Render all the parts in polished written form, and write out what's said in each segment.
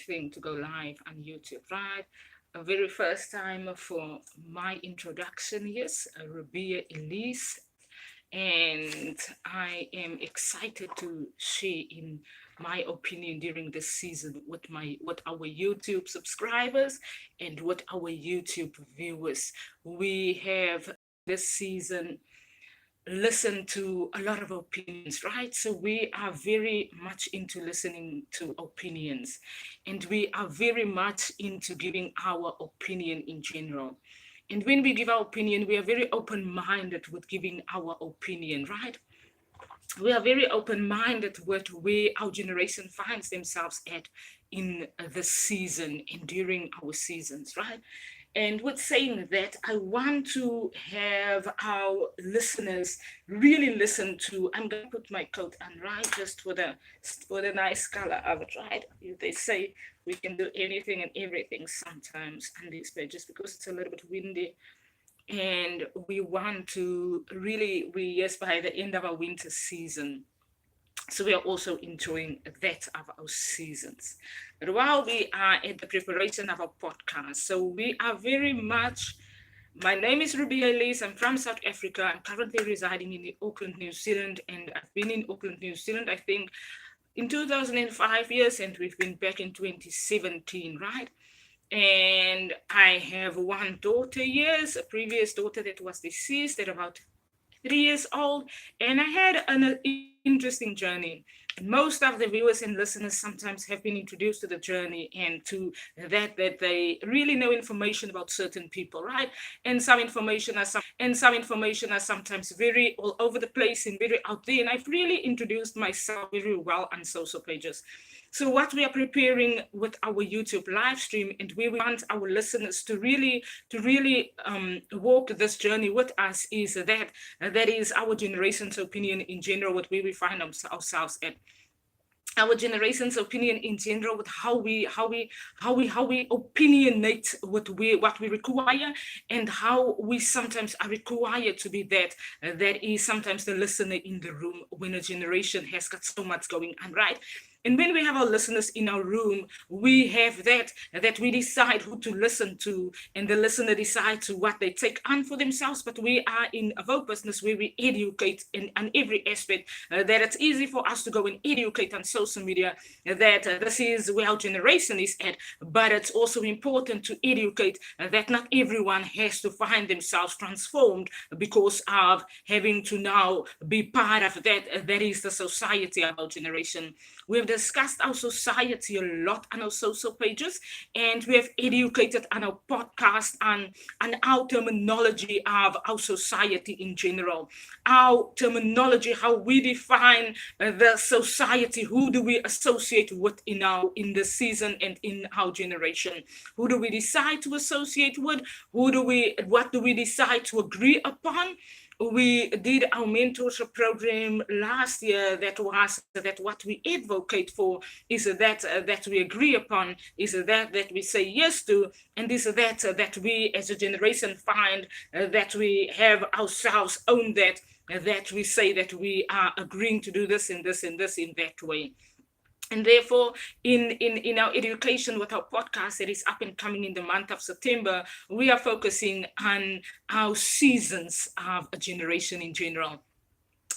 thing to go live on YouTube, right? A very first time for my introduction, yes, Rabia Elise, and I am excited to share in my opinion during this season with our YouTube subscribers and with our YouTube viewers. We have this season listen to a lot of opinions, right? So we are very much into listening to opinions, and we are very much into giving our opinion in general. And when we give our opinion, we are very open minded with giving our opinion, right? We are very open-minded with where our generation finds themselves at in the season and during our seasons, right? And with saying that, I want to have our listeners really listen to. I'm gonna put my coat on, right, just for the nice color of it, right? They say we can do anything and everything sometimes on these pages because it's a little bit windy, and we want to really, we yes, by the end of our winter season, so we are also enjoying that of our seasons. But while we are at the preparation of our podcast, so we are very much, my name is Ruby Elise. I'm from South Africa. I'm currently residing in Auckland, New Zealand, and I've been in Auckland, New Zealand, I think in 2005 years, and we've been back in 2017, right? And I have one daughter, yes, a previous daughter that was deceased at about 3 years old, and I had an interesting journey. Most of the viewers and listeners sometimes have been introduced to the journey and to that they really know information about certain people, right? And some information are sometimes very all over the place and very out there. And I've really introduced myself very well on social pages. So what we are preparing with our YouTube live stream, and we want our listeners to really walk this journey with us, is that is our generation's opinion in general, what we find ourselves at, our generation's opinion in general, with how we opinionate what we require, and how we sometimes are required to be that is sometimes the listener in the room when a generation has got so much going on, right? And when we have our listeners in our room, we have that we decide who to listen to, and the listener decides what they take on for themselves. But we are in a Awokh business where we educate in on every aspect, that it's easy for us to go and educate on social media, that this is where our generation is at. But it's also important to educate that not everyone has to find themselves transformed because of having to now be part of that is the society of our generation. We have discussed our society a lot on our social pages, and we have educated on our podcast on our terminology of our society in general, our terminology, how we define the society, who do we associate with in the season and in our generation, who do we decide to associate with, what do we decide to agree upon. We did our mentorship program last year. That was that what we advocate for is that we agree upon, is that we say yes to, and is that we as a generation find that we have ourselves own that we say that we are agreeing to do this and this and this in that way. And therefore, in our education with our podcast that is up and coming in the month of September, we are focusing on our seasons of a generation in general.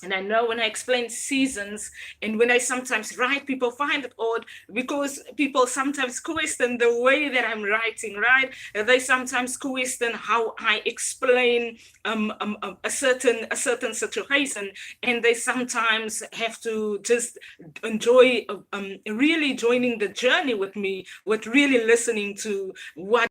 And I know when I explain seasons and when I sometimes write, people find it odd because people sometimes question the way that I'm writing, right? They sometimes question how I explain a certain situation, and they sometimes have to just enjoy really joining the journey with me, with really listening to what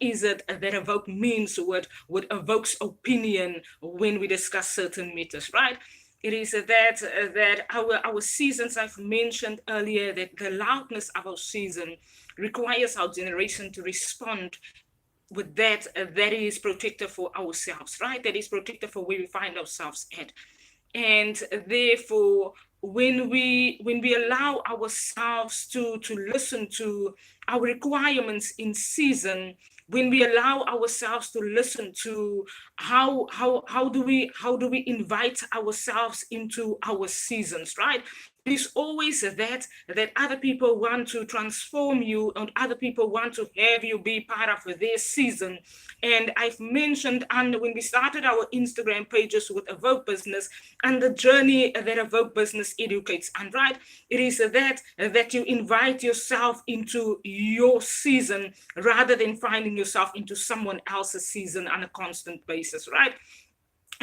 is it that Awokh means, what Awokh's opinion when we discuss certain matters, right? It is that our seasons, I've mentioned earlier, that the loudness of our season requires our generation to respond with that is protective for ourselves, right? That is protective for where we find ourselves at. And therefore, when we allow ourselves to listen to our requirements in season, when we allow ourselves to listen to how do we invite ourselves into our seasons, right? is always that other people want to transform you, and other people want to have you be part of their season. And I've mentioned, and when we started our Instagram pages with Awokh Business and the journey that Awokh Business educates, and right, it is that you invite yourself into your season rather than finding yourself into someone else's season on a constant basis, right?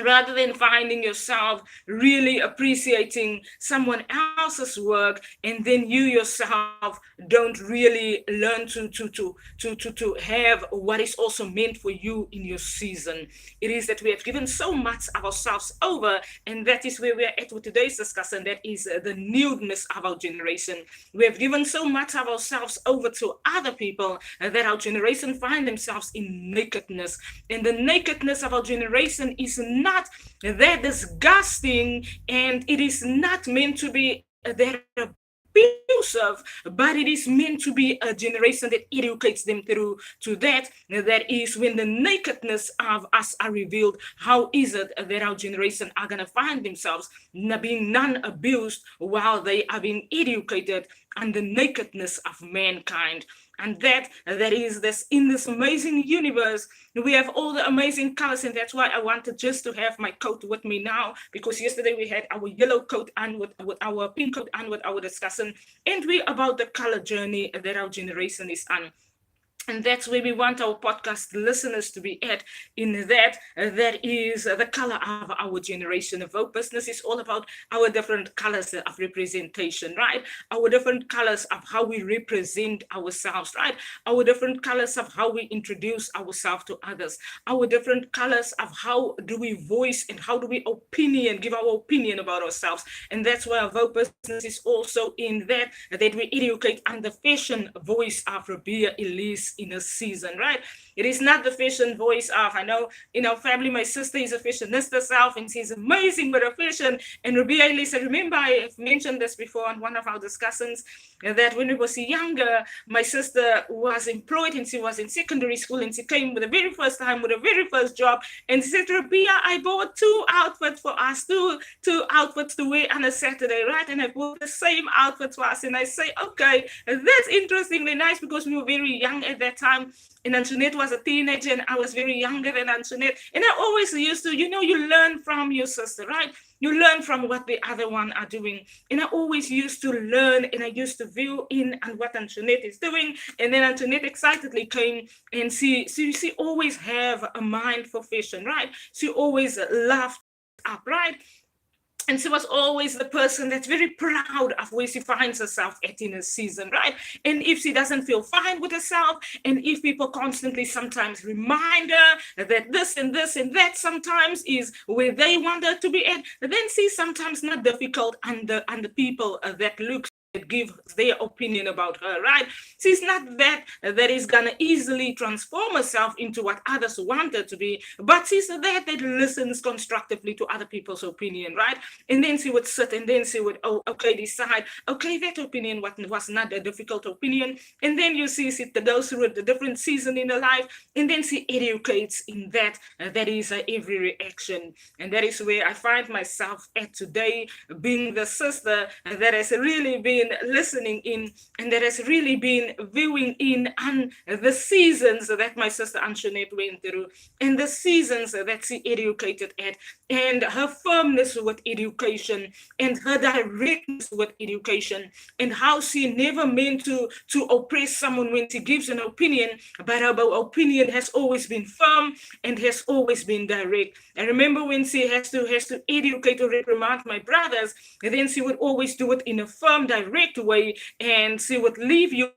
Rather than finding yourself really appreciating someone else's work, and then you yourself don't really learn to have what is also meant for you in your season. It is that we have given so much of ourselves over, and that is where we are at with today's discussion. That is the newness of our generation. We have given so much of ourselves over to other people that our generation find themselves in nakedness, and the nakedness of our generation is not that disgusting, and it is not meant to be that abusive, but it is meant to be a generation that educates them through to that is when the nakedness of us are revealed. How is it that our generation are going to find themselves being non-abused while they are being educated on the nakedness of mankind? And that is this, in this amazing universe, we have all the amazing colors. And that's why I wanted just to have my coat with me now, because yesterday we had our yellow coat on with our pink coat on with our discussion, and we about the color journey that our generation is on. And that's where we want our podcast listeners to be at, in that is the color of our generation. Awokh Business is all about our different colors of representation, right? Our different colors of how we represent ourselves, right? Our different colors of how we introduce ourselves to others. Our different colors of how do we voice and how do we give our opinion about ourselves. And that's why Awokh Business is also in that we educate on the fashion voice of Rabia Elise in a season, right? It is not the fashion voice of, I know in our family, my sister is a fashionista herself, and she's amazing with her fashion. And Rabia Elise, I remember I have mentioned this before on one of our discussions, that when we was younger, my sister was employed and she was in secondary school, and she came with the very first time with the very first job, and she said, Rabia, I bought two outfits for us, two outfits to wear on a Saturday, right? And I bought the same outfits for us. And I say, okay, that's interestingly nice, because we were very young at that time. And Antoinette was a teenager, and I was very younger than Antoinette. And I always used to, you learn from your sister, right? You learn from what the other one are doing. And I always used to learn, and I used to view in on what Antoinette is doing. And then Antoinette excitedly came, and she always have a mind for fashion, right? She always laughed up, right? And she was always the person that's very proud of where she finds herself at in a season, right? And if she doesn't feel fine with herself, and if people constantly sometimes remind her that this and this and that sometimes is where they want her to be at, then she's sometimes not difficult on the people that look give their opinion about her, right? She's not that is gonna easily transform herself into what others want her to be, but she's that listens constructively to other people's opinion, right? And then she would sit, and then she would, decide, okay, that opinion was not a difficult opinion. And then you see she goes through the different season in her life, and then she educates in that is every reaction. And that is where I find myself at today, being the sister that has really been listening in, and that has really been viewing in on the seasons that my sister Antoinette went through, and the seasons that she educated at, and her firmness with education, and her directness with education, and how she never meant to oppress someone when she gives an opinion, but her opinion has always been firm and has always been direct. I remember when she has to educate or reprimand my brothers, and then she would always do it in a firm, direct way, and she would leave you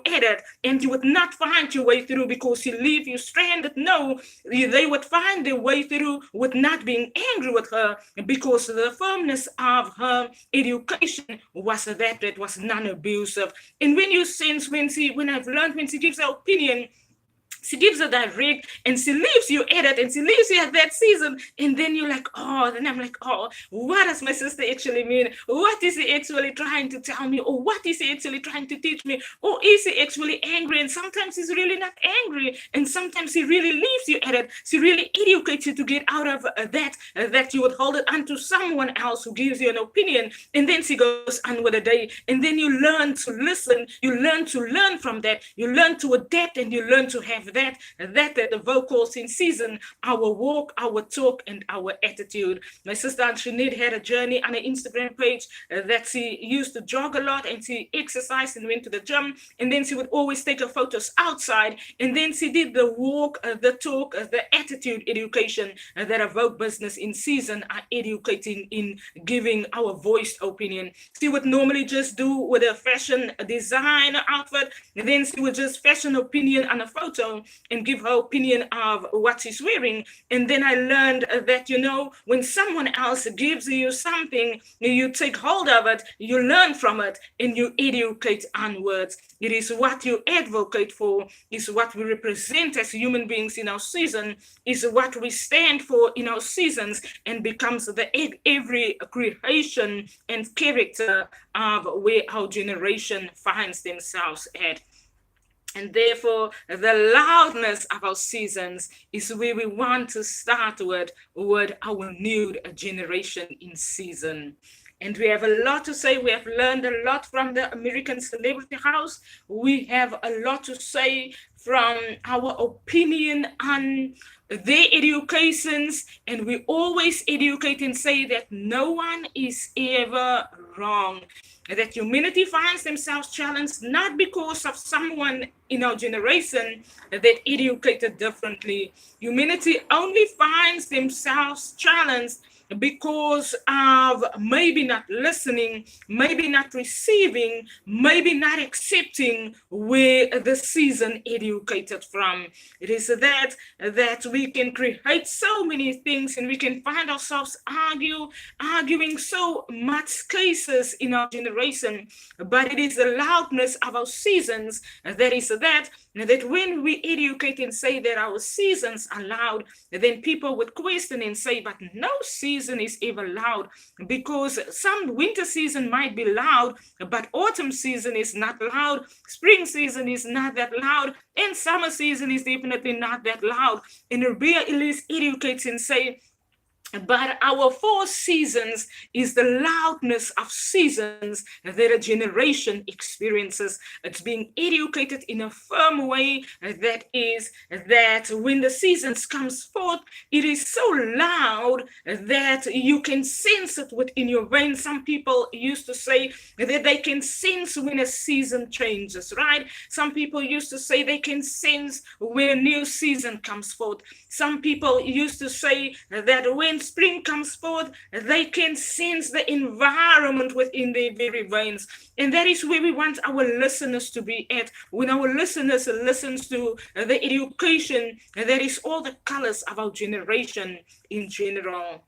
at it, and you would not find your way through because she leave you stranded. No, they would find their way through with not being angry with her, because the firmness of her education was that was non-abusive. And when you sense, when I've learned, when she gives her opinion, She gives a direct, and she leaves you at it, and she leaves you at that season. And then you're like, oh, then I'm like, oh, what does my sister actually mean? What is he actually trying to tell me? Or what is he actually trying to teach me? Or is he actually angry? And sometimes he's really not angry. And sometimes he really leaves you at it. She really educates you to get out of that you would hold it onto someone else who gives you an opinion. And then she goes on with the day. And then you learn to listen. You learn to learn from that. You learn to adapt, and you learn to have that the vocals in season, our walk, our talk, and our attitude. My sister Antoinette had a journey on an Instagram page that she used to jog a lot, and she exercised and went to the gym, and then she would always take her photos outside, and then she did the walk, the talk, the attitude education that Awokh business in season are educating in giving our voiced opinion. She would normally just do with a fashion design outfit, and then she would just fashion opinion on a photo and give her opinion of what she's wearing. And then I learned that, when someone else gives you something, you take hold of it, you learn from it, and you educate onwards. It is what you advocate for, is what we represent as human beings in our season, is what we stand for in our seasons, and becomes the every creation and character of where our generation finds themselves at. And therefore, the loudness of our seasons is where we want to start with our new generation in season. And we have a lot to say. We have learned a lot from the American Celebrity House. We have a lot to say from our opinion on their educations. And we always educate and say that no one is ever wrong. That humanity finds themselves challenged not because of someone in our generation that educated differently. Humanity only finds themselves challenged because of maybe not listening, maybe not receiving, maybe not accepting where the season educated from. It is that we can create so many things, and we can find ourselves arguing so much cases in our generation. But it is the loudness of our seasons that is that when we educate and say that our seasons are loud, then people would question and say, but no season is ever loud, because some winter season might be loud, but autumn season is not loud, spring season is not that loud, and summer season is definitely not that loud. And Rabia Elise educates and say, but our 4 seasons is the loudness of seasons that a generation experiences. It's being educated in a firm way, that is that when the seasons comes forth, it is so loud that you can sense it within your veins. Some people used to say that they can sense when a season changes, right? Some people used to say they can sense when a new season comes forth. Some people used to say that when spring comes forth, they can sense the environment within their very veins. And that is where we want our listeners to be at. When our listeners listens to the education, that is all the colors of our generation in general.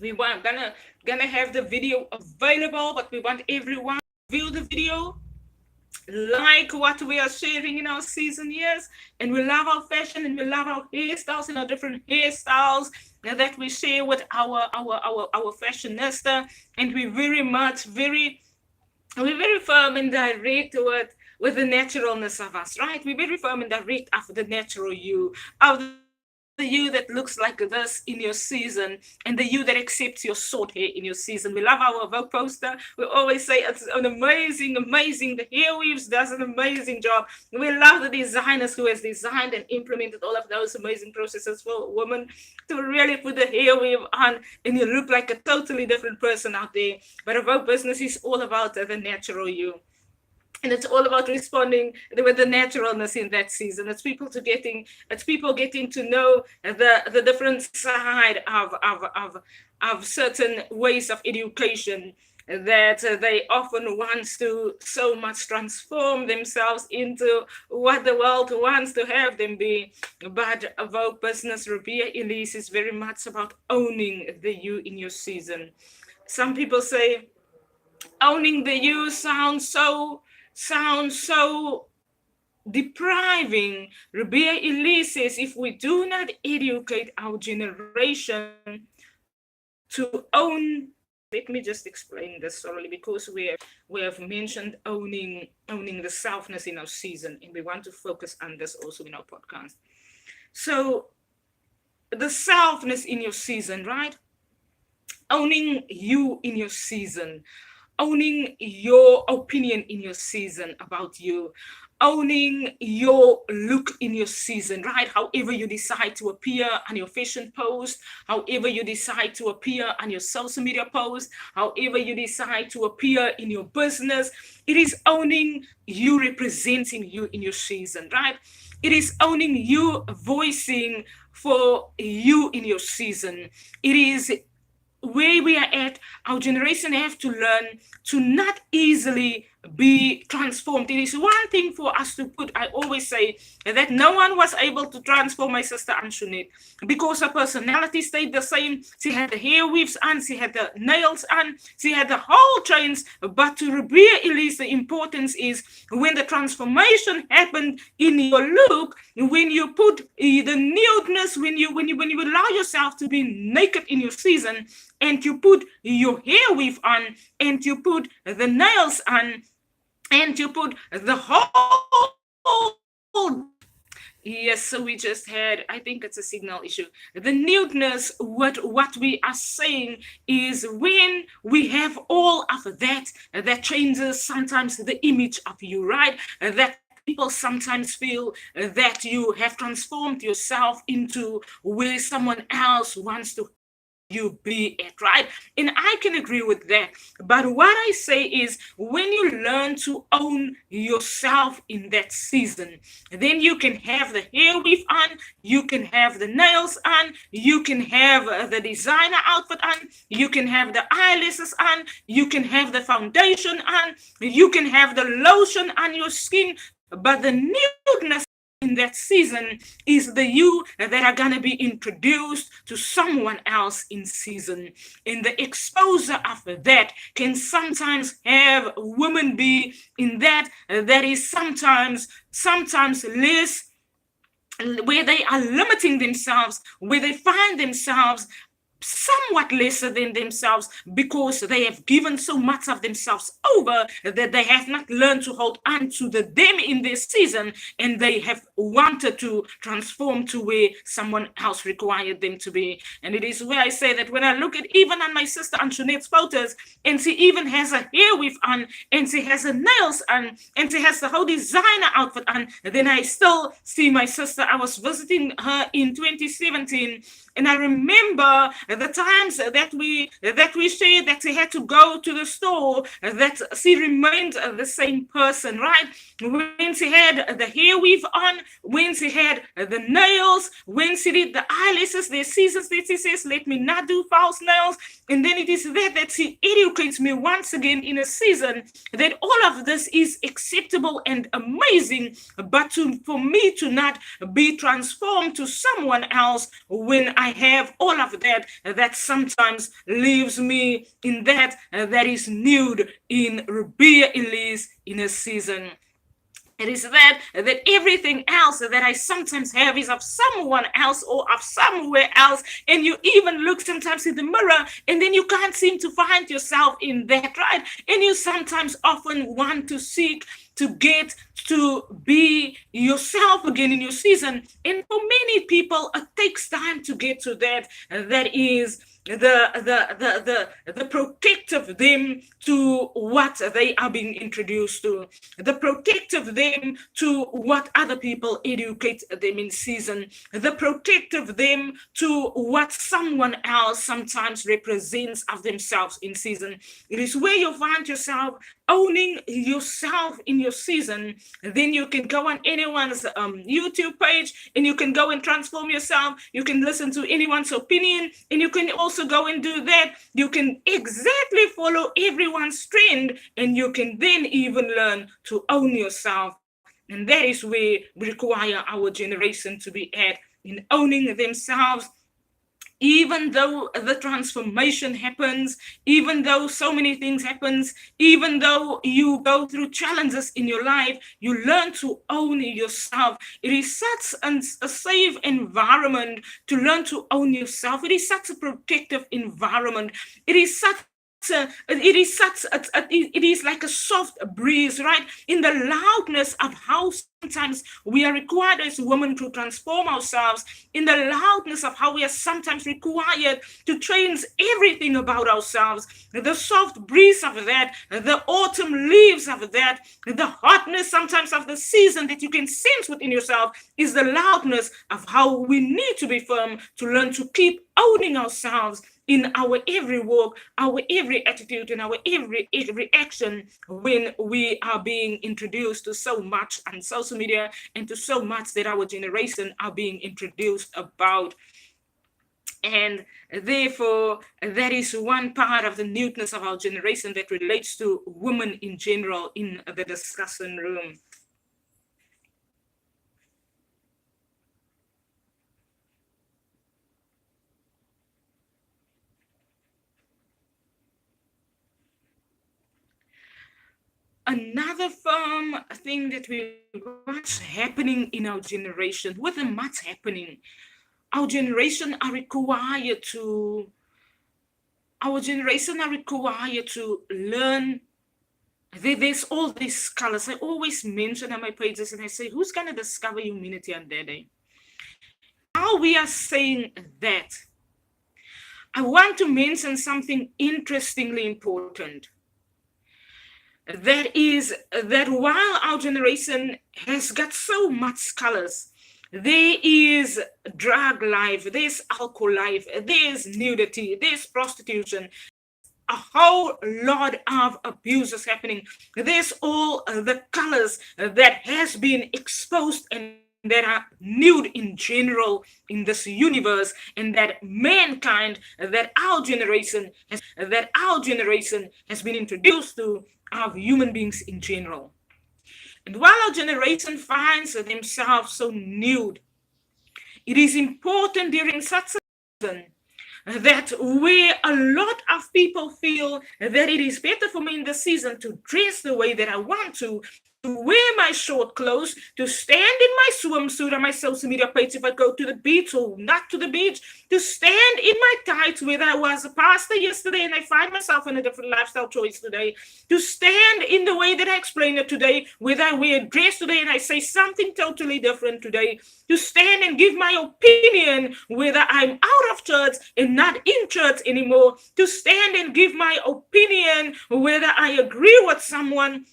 We want gonna have the video available, but we want everyone to view the video, like what we are sharing in our season years. And we love our fashion, and we love our hairstyles and our different hairstyles that we share with our fashionista. And we're very firm and direct with the naturalness of us, right? We're very firm and direct of the natural you, of the you that looks like this in your season, and the you that accepts your short hair in your season. We love our Awokh poster. We always say it's an amazing. The hair weaves does an amazing job. We love the designers who has designed and implemented all of those amazing processes for women to really put the hair weave on, and you look like a totally different person out there. But Awokh business is all about the natural you. And it's all about responding with the naturalness in that season. It's people getting to know the different side of certain ways of education. that they often want to so much transform themselves into what the world wants to have them be. But Awokh Business Rabia Elise is very much about owning the you in your season. Some people say owning the you sounds so depriving. Rabia Elise says if we do not educate our generation to own, let me just explain this thoroughly, because we have mentioned owning the selfness in our season, and we want to focus on this also in our podcast. So the selfness in your season, right? Owning you in your season, owning your opinion in your season about you, owning your look in your season, right? However you decide to appear on your fashion post, however you decide to appear on your social media post, however you decide to appear in your business, it is owning you, representing you in your season, right? It is owning you, voicing for you in your season. It is where we are at. Our generation have to learn to not easily be transformed. It is one thing for us to put, I always say that no one was able to transform my sister Antoinette because her personality stayed the same. She had the hair weaves on, she had the nails on, she had the whole chains. But to Rabia Elise, the importance is when the transformation happened in your look, when you put the nudeness, when you allow yourself to be naked in your season, and you put your hair weave on, and you put the nails on, and you put the whole. Yes, so we just had, I think it's a signal issue. The nudeness, what we are saying is when we have all of that, that changes sometimes the image of you, right? That people sometimes feel that you have transformed yourself into where someone else wants to you be at, right? And I can agree with that. But what I say is when you learn to own yourself in that season, then you can have the hair weave on, you can have the nails on, you can have the designer outfit on, you can have the eyelashes on, you can have the foundation on, you can have the lotion on your skin. But the nudeness in that season is the you that are going to be introduced to someone else in season. And the exposure of that can sometimes have women be in that is sometimes less, where they are limiting themselves, where they find themselves somewhat lesser than themselves because they have given so much of themselves over that they have not learned to hold on to the them in this season, and they have wanted to transform to where someone else required them to be. And it is where I say that when I look at even on my sister Antoinette's photos, and she even has a hair weave on, and she has her nails on, and she has the whole designer outfit on, then I still see my sister. I was visiting her in 2017, and I remember the times that we shared that she had to go to the store, that she remained the same person, right? When she had the hair weave on, when she had the nails, when she did the eyelashes, the seasons that she says, let me not do false nails. And then it is that she educates me once again in a season that all of this is acceptable and amazing, but for me to not be transformed to someone else when I have all of that sometimes leaves me in that is nude in Rabia Elise in a season. It is that everything else that I sometimes have is of someone else or of somewhere else. And you even look sometimes in the mirror and then you can't seem to find yourself in that, right? And you sometimes often want to seek to get to be yourself again in your season. And for many people, it takes time to get to that. That is the protective them to what they are being introduced to, the protective them to what other people educate them in season, the protective them to what someone else sometimes represents of themselves in season. It is where you find yourself owning yourself in your season. Then you can go on anyone's YouTube page and you can go and transform yourself. You can listen to anyone's opinion, and you can also also go and do that. You can exactly follow everyone's trend, and you can then even learn to own yourself. And that is where we require our generation to be at, in owning themselves. Even though the transformation happens, even though so many things happens, even though you go through challenges in your life, you learn to own yourself. It is such a safe environment to learn to own yourself. It is such a protective environment. It is such it is like a soft breeze, right? In the loudness of how sometimes we are required as women to transform ourselves, in the loudness of how we are sometimes required to change everything about ourselves, the soft breeze of that, the autumn leaves of that, the hotness sometimes of the season that you can sense within yourself, is the loudness of how we need to be firm to learn to keep owning ourselves in our every walk, our every attitude, and our every action when we are being introduced to so much on social media and to so much that our generation are being introduced about. And therefore, that is one part of the newness of our generation that relates to women in general in the discussion room. Another firm thing that we watch happening in our generation, with the much happening, our generation are required to learn. There's all these colors. I always mention on my pages, and I say, who's going to discover humanity on that day? How we are saying that, I want to mention something interestingly important. That is that while our generation has got so much colors, there is drug life, there's alcohol life, there's nudity, there's prostitution, a whole lot of abuses happening. There's all the colors that has been exposed and that are nude in general in this universe, and that mankind, that our generation has been introduced to, of human beings in general. And while our generation finds themselves so nude, it is important during such a season that where a lot of people feel that it is better for me in the season to dress the way that I want to wear my short clothes, to stand in my swimsuit on my social media page if I go to the beach or not to the beach, to stand in my tights, whether I was a pastor yesterday and I find myself in a different lifestyle choice today, to stand in the way that I explained it today, whether I wear a dress today and I say something totally different today, to stand and give my opinion whether I'm out of church and not in church anymore, to stand and give my opinion whether I agree with someone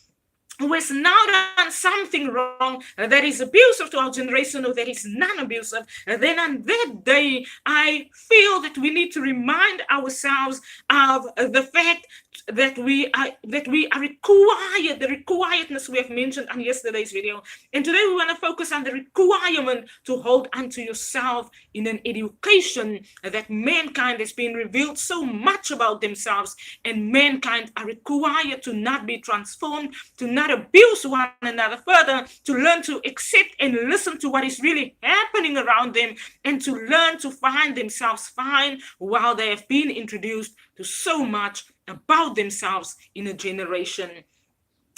who has now done something wrong that is abusive to our generation or that is non-abusive, then on that day, I feel that we need to remind ourselves of the fact that we are required, the requiredness we have mentioned on yesterday's video. And today we want to focus on the requirement to hold unto yourself in an education that mankind has been revealed so much about themselves, and mankind are required to not be transformed, to not abuse one another further, to learn to accept and listen to what is really happening around them, and to learn to find themselves fine while they have been introduced to so much about themselves in a generation.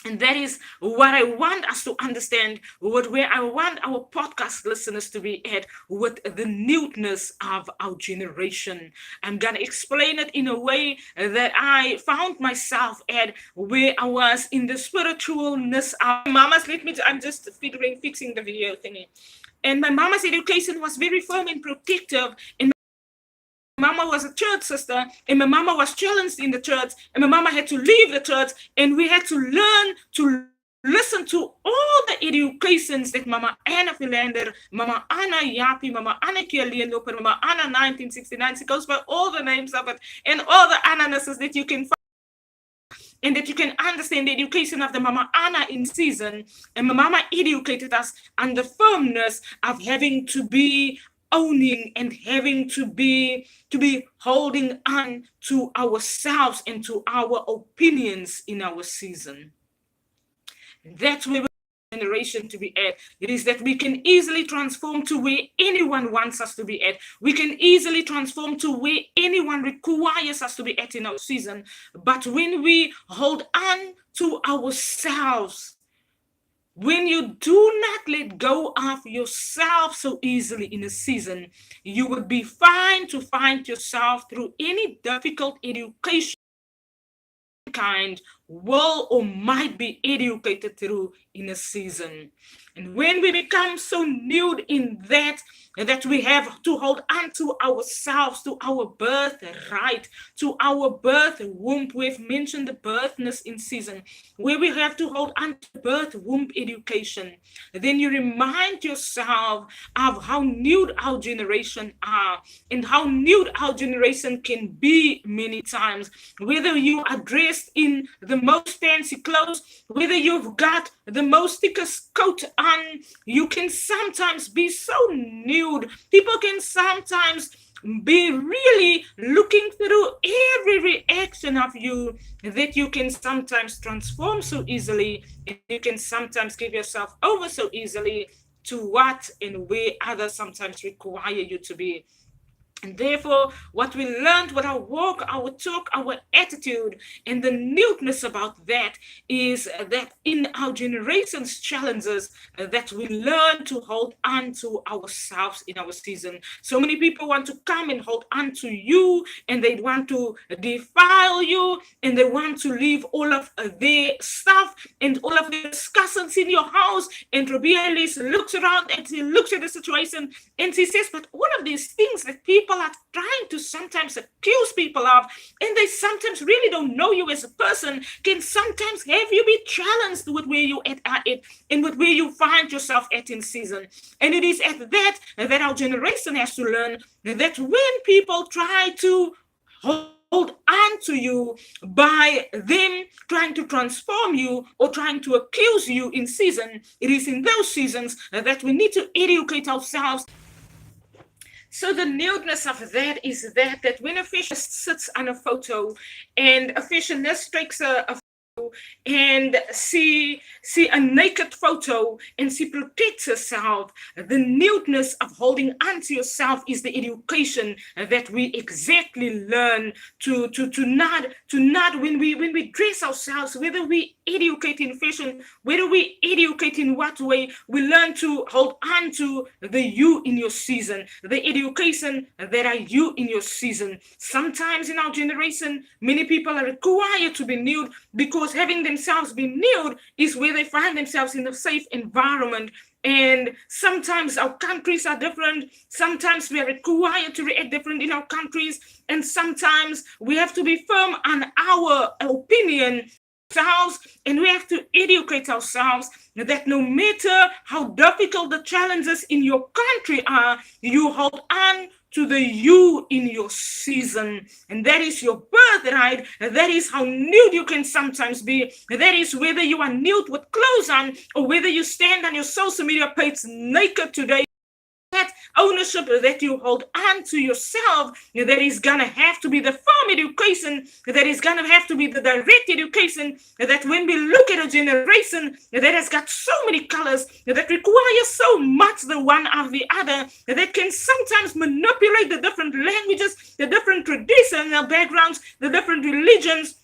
And that is what I want us to understand, where I want our podcast listeners to be at, with the newness of our generation. I'm going to explain it in a way that I found myself at, where I was in the spiritualness of mama's. I'm just fixing the video thingy. And my mama's education was very firm and protective. And mama was a church sister, and my mama was challenged in the church, and my mama had to leave the church, and we had to learn to listen to all the educations that Mama Anna Philander, Mama Anna Yapi, Mama Anna Kialienloper, Mama Anna 1969, she goes by all the names of it, and all the Annanesses that you can find, and that you can understand the education of the Mama Anna in season. And my mama educated us on the firmness of having to be owning and having to be holding on to ourselves and to our opinions in our season. That's where generation to be at. It is that we can easily transform to where anyone wants us to be at. We can easily transform to where anyone requires us to be at in our season. But when we hold on to ourselves, when you do not let go of yourself so easily in a season, you would be fine to find yourself through any difficult education kind will or might be educated through in a season. And when we become so nude in that we have to hold on to ourselves, to our birthright, to our birth womb. We've mentioned the birthness in season, where we have to hold on to birth womb education. Then you remind yourself of how nude our generation are and how nude our generation can be many times. Whether you are dressed in the most fancy clothes, whether you've got the most thickest coat on, you can sometimes be so nude. People can sometimes be really looking through every reaction of you, that you can sometimes transform so easily, and you can sometimes give yourself over so easily to what and where others sometimes require you to be. And therefore, what we learned, what our walk, our talk, our attitude, and the nudeness about that is that in our generation's challenges, that we learn to hold on to ourselves in our season. So many people want to come and hold on to you, and they want to defile you, and they want to leave all of their stuff and all of their discussions in your house. And Rabia Elise looks around and she looks at the situation and she says, but all of these things that people are trying to sometimes accuse people of, and they sometimes really don't know you as a person, can sometimes have you be challenged with where you at and with where you find yourself at in season. And it is at that our generation has to learn that when people try to hold on to you by them trying to transform you or trying to accuse you in season, it is in those seasons that we need to educate ourselves. So the nudeness of that is that when a fish sits on a photo and a fashionist takes a photo and see a naked photo and she protects herself, the nudeness of holding on to yourself is the education that we exactly learn to not when we dress ourselves, whether we educate in fashion, whether we educate in what way, we learn to hold on to the you in your season, the education that are you in your season. Sometimes in our generation, many people are required to be nude because having themselves be nude is where they find themselves in a safe environment. And sometimes our countries are different. Sometimes we are required to react different in our countries. And sometimes we have to be firm on our opinion ourselves, and we have to educate ourselves that no matter how difficult the challenges in your country are, you hold on to the you in your season. And that is your birthright. That is how nude you can sometimes be. That is whether you are nude with clothes on or whether you stand on your social media page naked today. That ownership that you hold on to yourself, that is gonna have to be the firm education, that is gonna have to be the direct education, that when we look at a generation that has got so many colors, that requires so much the one of the other, that can sometimes manipulate the different languages, the different traditional backgrounds, the different religions,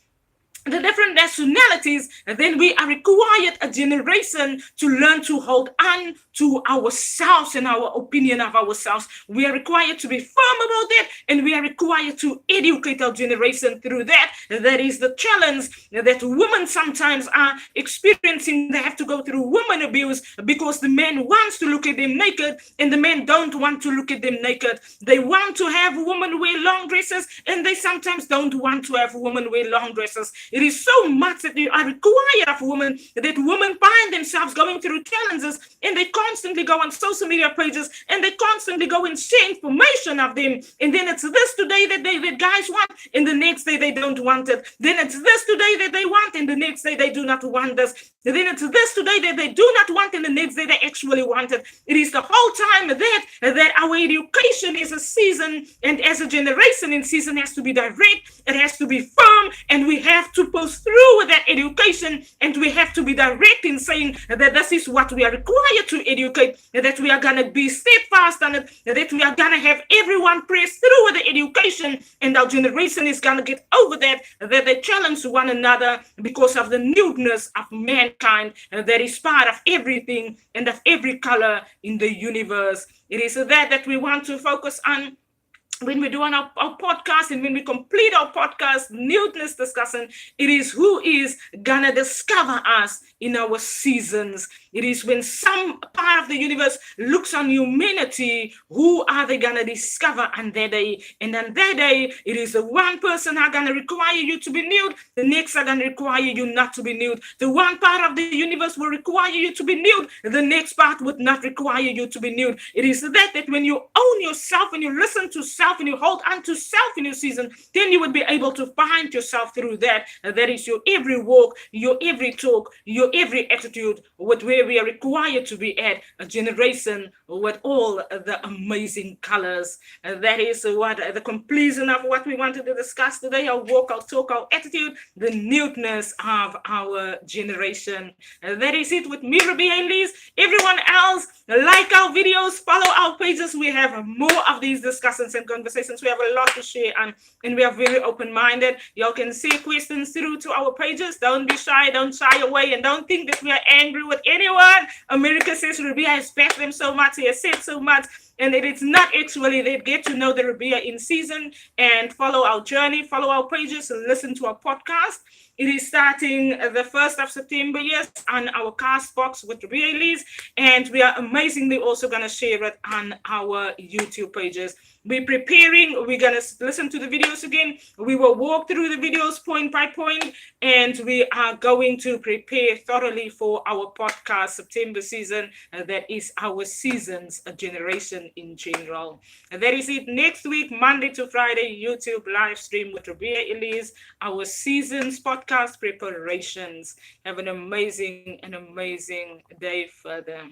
the different nationalities, then we are required a generation to learn to hold on to ourselves and our opinion of ourselves. We are required to be firm about that, and we are required to educate our generation through that. That is the challenge that women sometimes are experiencing. They have to go through woman abuse because the man wants to look at them naked and the men don't want to look at them naked. They want to have women wear long dresses and they sometimes don't want to have women wear long dresses. It is so much that are required of women, that women find themselves going through challenges, and they constantly go on social media pages and they constantly go and share information of them. And then it's this today that that guys want, and the next day they don't want it. Then it's this today that they want, and the next day they do not want this. And then it's this today that they do not want, and the next day they actually want it. It is the whole time that our education is a season, and as a generation in season, has to be direct, it has to be firm, and we have to push through with that education, and we have to be direct in saying that this is what we are required to educate, that we are going to be steadfast on it, that we are going to have everyone press through with the education, and our generation is going to get over that they challenge one another because of the newness of mankind that is part of everything and of every color in the universe. It is that we want to focus on when we're doing our podcast, and when we complete our podcast, newness discussion. It is who is gonna discover us in our seasons. It is when some part of the universe looks on humanity, who are they gonna discover on that day? And on that day, it is the one person are gonna require you to be nude, the next are gonna require you not to be nude. The one part of the universe will require you to be nude, the next part would not require you to be nude. It is that when you own yourself and you listen to self and you hold on to self in your season, then you would be able to find yourself through that. That is your every walk, your every talk, your every attitude, with where we are required to be at, a generation with all the amazing colors. That is what the conclusion of what we wanted to discuss today: our walk, our talk, our attitude, the newness of our generation. That is it with me, Ruby Elise. Everyone else, like our videos, follow our pages. We have more of these discussions and conversations. We have a lot to share, and we are very open-minded. Y'all can send questions through to our pages. Don't be shy, don't shy away, and don't think that we are angry with anyone. America says Ruby has passed them so much, he has said so much, and it is not actually. They get to know the Rabia in season and follow our journey, follow our pages, and listen to our podcast. It is starting the 1st of September, yes, on our cast box with Rabia Elise, and we are amazingly also going to share it on our YouTube pages. We're preparing, we're going to listen to the videos again. We will walk through the videos point by point, and we are going to prepare thoroughly for our podcast September season. That is our seasons, a generation in general. And that is it. Next week, Monday to Friday, YouTube live stream with Rabia Elise, our seasons podcast preparations. Have an amazing day further.